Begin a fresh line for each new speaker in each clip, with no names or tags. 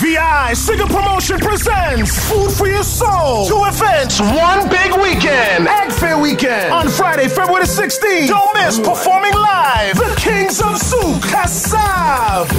PI Singer Promotion presents Food for Your Soul. 2 events, 1 big weekend. Ag Fair weekend on Friday, February 16th. Don't miss performing live the Kings of Zouk, Kassav.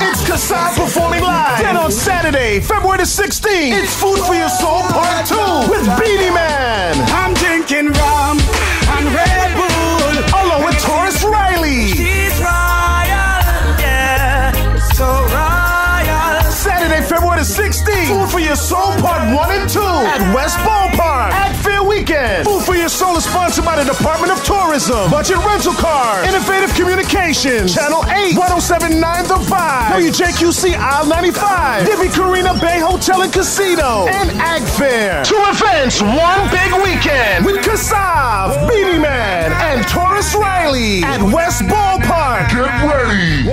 It's Kassav performing live. Then on Saturday, February 16th, it's Food for Your Soul Part 2 with Beanie Man.
I'm drinking rum and Red Bull
along with Taurus Riley.
She's royal, yeah, so royal.
Saturday, February 16th, Food for Your Soul Part 1 and 2 at West Ballpark. Ag Fair weekend. Food for Your Soul is sponsored by the Department of Tourism, Budget Rental Cars, Innovative Communications, Channel 8, 1079 The Vibe, WJQC Aisle 95, Divi Carina Bay Hotel and Casino, and Ag Fair. 2 events, 1 big weekend with Kassav, Beanie Man, and Taurus Riley at West Ballpark. Get ready.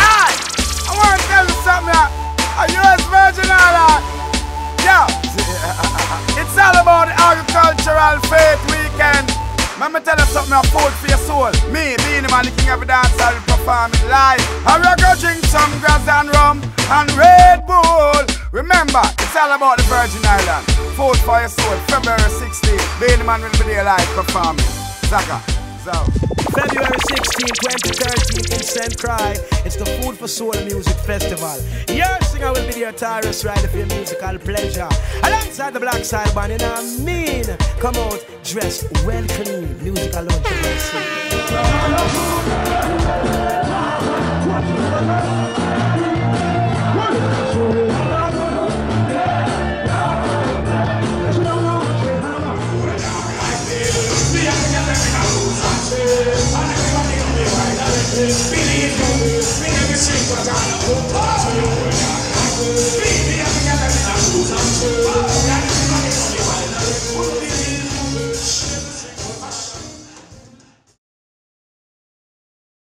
I want to tell you something. A U.S. Virgin Island. Yeah. It's all about the agricultural faith weekend. Let me tell you something, a food for your soul. Me, Beanie Man, the king of the dance, I'll perform it live. And we're going to drink some grass and rum and Red Bull. Remember, it's all about the Virgin Island. Food for your soul, February 16th. Beanie Man will be there live performing. Zaga, so.
February 16, 2013 in St. Croix. It's the Food for Soul Music Festival. Your singer will be there, Taurus Riley, for your musical pleasure. Alongside the Black Side Band, and I mean, come out dressed well clean. Music alone to bless
Billy,